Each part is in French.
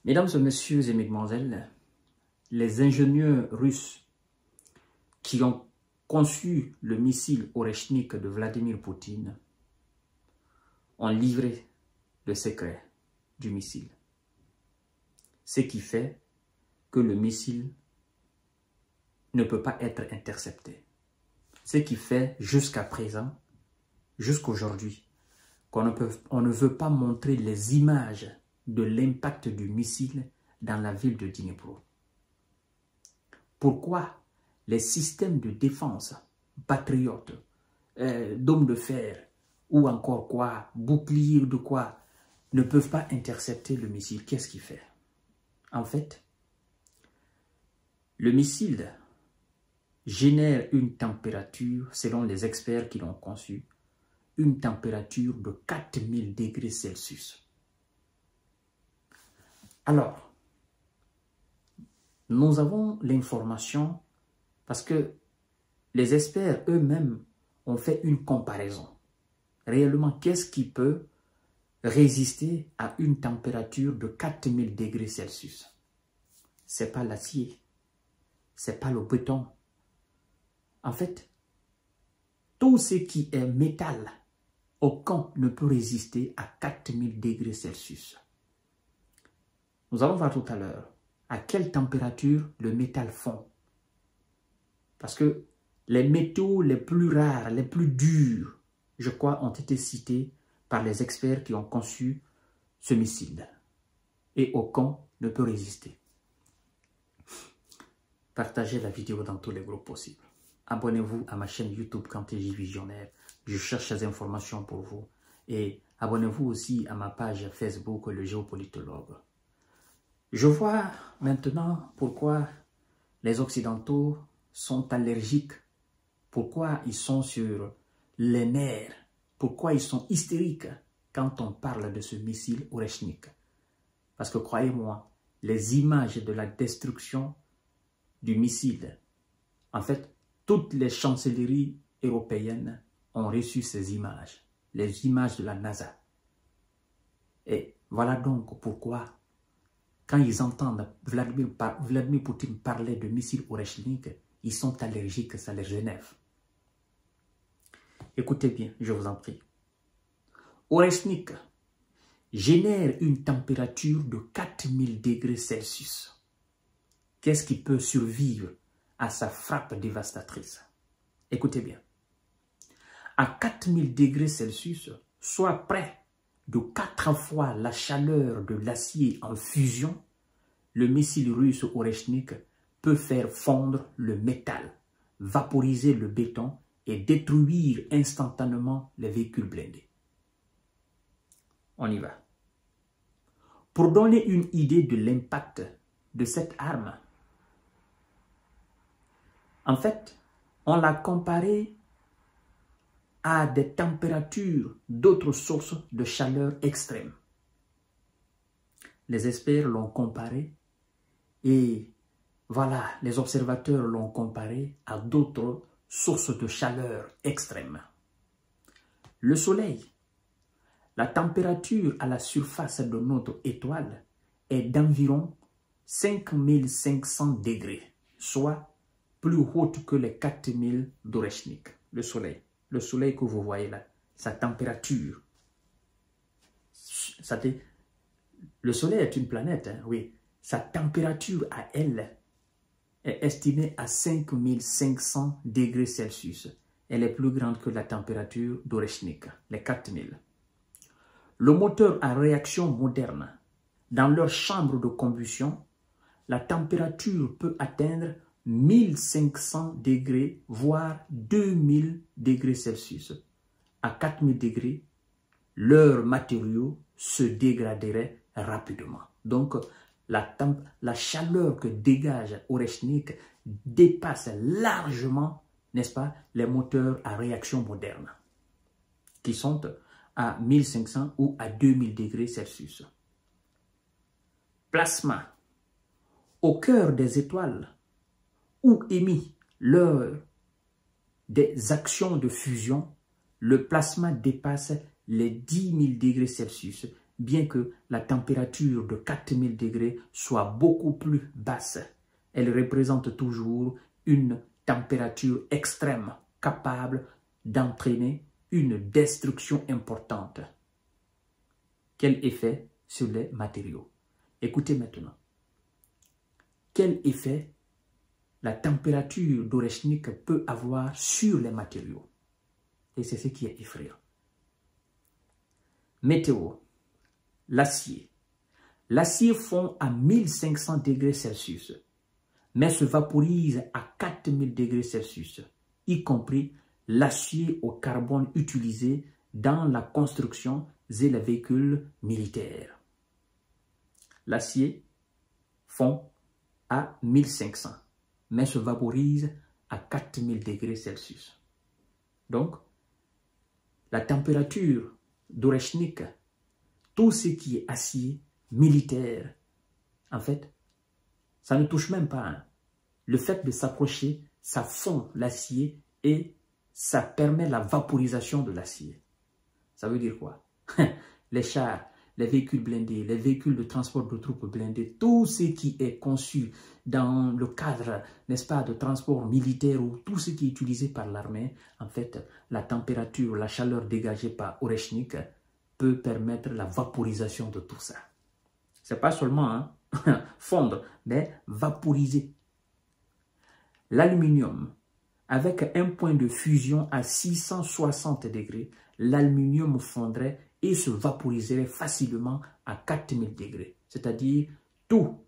Mesdames et messieurs et mesdemoiselles, les ingénieurs russes qui ont conçu le missile Oreshnik de Vladimir Poutine ont livré le secret du missile. Ce qui fait que le missile ne peut pas être intercepté. Ce qui fait jusqu'à présent, jusqu'aujourd'hui, qu'on ne veut pas montrer les images de l'impact du missile dans la ville de Dnipro. Pourquoi les systèmes de défense patriotes, d'hommes de fer ou encore quoi, boucliers de quoi, ne peuvent pas intercepter le missile? Qu'est-ce qu'il fait? En fait, le missile génère une température, selon les experts qui l'ont conçu, une température de 4000 degrés Celsius. Alors, nous avons l'information parce que les experts eux-mêmes ont fait une comparaison. Réellement, qu'est-ce qui peut résister à une température de 4000 degrés Celsius? Ce n'est pas l'acier, ce n'est pas le béton. En fait, tout ce qui est métal, aucun ne peut résister à 4000 degrés Celsius. Nous allons voir tout à l'heure à quelle température le métal fond. Parce que les métaux les plus rares, les plus durs, je crois, ont été cités par les experts qui ont conçu ce missile. Et aucun ne peut résister. Partagez la vidéo dans tous les groupes possibles. Abonnez-vous à ma chaîne YouTube KantéJ Visionnaire. Je cherche des informations pour vous. Et abonnez-vous aussi à ma page Facebook, le géopolitologue. Je vois maintenant pourquoi les Occidentaux sont allergiques, pourquoi ils sont sur les nerfs, pourquoi ils sont hystériques quand on parle de ce missile Oreshnik. Parce que croyez-moi, les images de la destruction du missile, en fait, toutes les chancelleries européennes ont reçu ces images, les images de la NASA. Et voilà donc pourquoi, quand ils entendent Vladimir Poutine parler de missile Oreshnik, ils sont allergiques, ça les énerve. Écoutez bien, je vous en prie. Oreshnik génère une température de 4000 degrés Celsius. Qu'est-ce qui peut survivre à sa frappe dévastatrice? Écoutez bien. À 4000 degrés Celsius, soit près de 4 fois la chaleur de l'acier en fusion, le missile russe Oreshnik peut faire fondre le métal, vaporiser le béton et détruire instantanément les véhicules blindés. On y va. Pour donner une idée de l'impact de cette arme, en fait, on l'a comparé à des températures d'autres sources de chaleur extrême. Les experts l'ont comparé et voilà, les observateurs l'ont comparé à d'autres sources de chaleur extrême. Le Soleil, la température à la surface de notre étoile est d'environ 5500 degrés, soit plus haute que les 4000 d'Oreshnik. Le Soleil que vous voyez là, sa température. Le Soleil est une planète, hein, oui. Sa température à elle est estimée à 5500 degrés Celsius. Elle est plus grande que la température d'Oreshnik, les 4000. Le moteur à réaction moderne, dans leur chambre de combustion, la température peut atteindre 1500 degrés, voire 2000 degrés Celsius. À 4000 degrés, leurs matériaux se dégraderaient rapidement. Donc, la chaleur que dégage Oreshnik dépasse largement, n'est-ce pas, les moteurs à réaction moderne, qui sont à 1500 ou à 2000 degrés Celsius. Plasma. Au cœur des étoiles, où émis lors des actions de fusion, le plasma dépasse les 10 000 degrés Celsius bien que la température de 4000 degrés soit beaucoup plus basse, elle représente toujours une température extrême capable d'entraîner une destruction importante. Quel effet sur les matériaux? Écoutez maintenant. Quel effet la température d'Oreshnik peut avoir sur les matériaux? Et c'est ce qui est effrayant. Météo. L'acier. L'acier fond à 1500 degrés Celsius, mais se vaporise à 4000 degrés Celsius, y compris l'acier au carbone utilisé dans la construction et les véhicules militaires. L'acier fond à 1500, mais se vaporise à 4000 degrés Celsius. Donc, la température d'Oreshnik, tout ce qui est acier militaire, en fait, ça ne touche même pas. Hein. Le fait de s'approcher, ça fond l'acier et ça permet la vaporisation de l'acier. Ça veut dire quoi? Les chars, les véhicules blindés, les véhicules de transport de troupes blindées, tout ce qui est conçu dans le cadre, n'est-ce pas, de transport militaire ou tout ce qui est utilisé par l'armée, en fait, la température, la chaleur dégagée par Oreshnik peut permettre la vaporisation de tout ça. C'est pas seulement hein, fondre, mais vaporiser. L'aluminium, avec un point de fusion à 660 degrés, l'aluminium fondrait et se vaporiserait facilement à 4000 degrés. C'est-à-dire, tout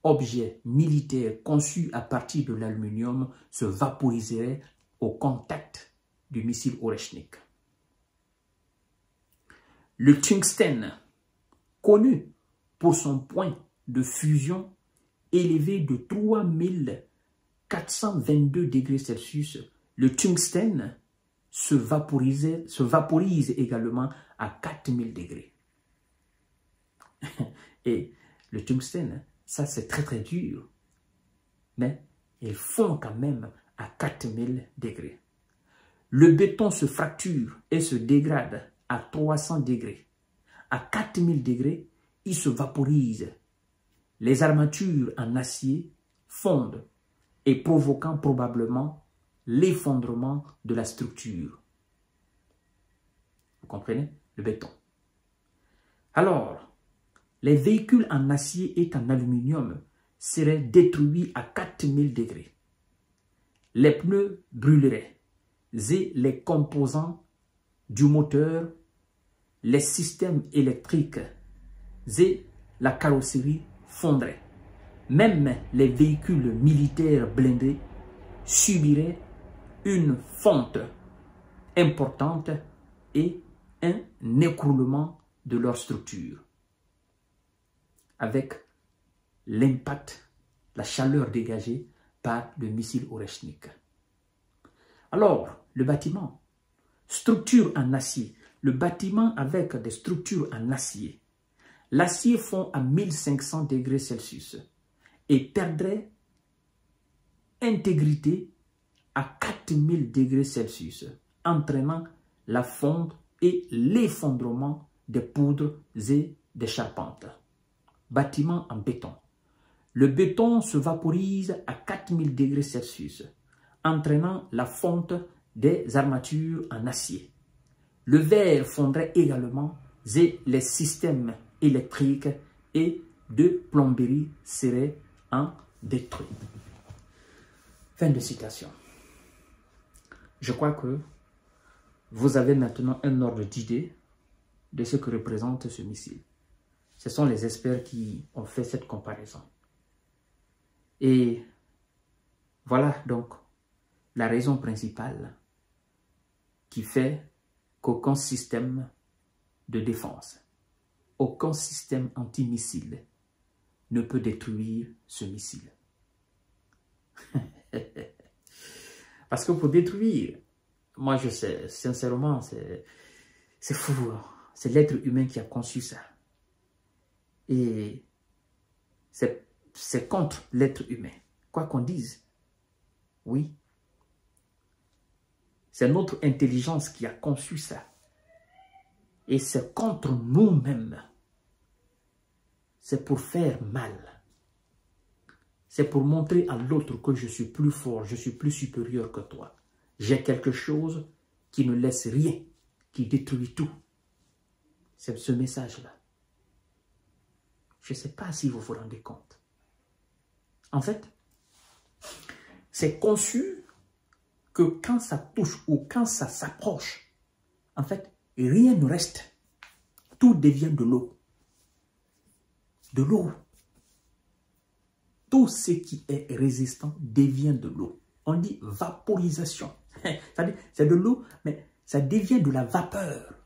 objet militaire conçu à partir de l'aluminium se vaporiserait au contact du missile Oreshnik. Le tungstène, connu pour son point de fusion élevé de 3422 degrés Celsius, le tungstène se vaporise également à 4000 degrés. Et le tungstène, ça c'est très très dur, mais il fond quand même à 4000 degrés. Le béton se fracture et se dégrade à 300 degrés. À 4000 degrés, il se vaporise. Les armatures en acier fondent et provoquant probablement l'effondrement de la structure. Vous comprenez? Le béton. Alors, les véhicules en acier et en aluminium seraient détruits à 4000 degrés. Les pneus brûleraient et les composants du moteur, les systèmes électriques et la carrosserie fondraient. Même les véhicules militaires blindés subiraient une fonte importante et un écroulement de leur structure. Avec l'impact, la chaleur dégagée par le missile Oreshnik. Alors, le bâtiment, structure en acier, le bâtiment avec des structures en acier. L'acier fond à 1500 degrés Celsius et perdrait intégrité à 4000 degrés Celsius, entraînant la fonte et l'effondrement des poudres et des charpentes. Bâtiment en béton. Le béton se vaporise à 4000 degrés Celsius, entraînant la fonte des armatures en acier. Le verre fondrait également et les systèmes électriques et de plomberie seraient en détruits. Fin de citation. Je crois que vous avez maintenant un ordre d'idée de ce que représente ce missile. Ce sont les experts qui ont fait cette comparaison. Et voilà donc la raison principale qui fait qu'aucun système de défense, aucun système antimissile ne peut détruire ce missile. Parce que pour détruire, moi je sais, sincèrement, c'est fou. C'est l'être humain qui a conçu ça. Et c'est contre l'être humain. Quoi qu'on dise, oui. C'est notre intelligence qui a conçu ça. Et c'est contre nous-mêmes c'est pour faire mal. C'est pour montrer à l'autre que je suis plus fort, je suis plus supérieur que toi. J'ai quelque chose qui ne laisse rien, qui détruit tout. C'est ce message-là. Je ne sais pas si vous vous rendez compte. En fait, c'est conçu que quand ça touche ou quand ça s'approche, en fait, rien ne reste. Tout devient de l'eau. De l'eau. Tout ce qui est résistant devient de l'eau. On dit vaporisation. C'est de l'eau, mais ça devient de la vapeur.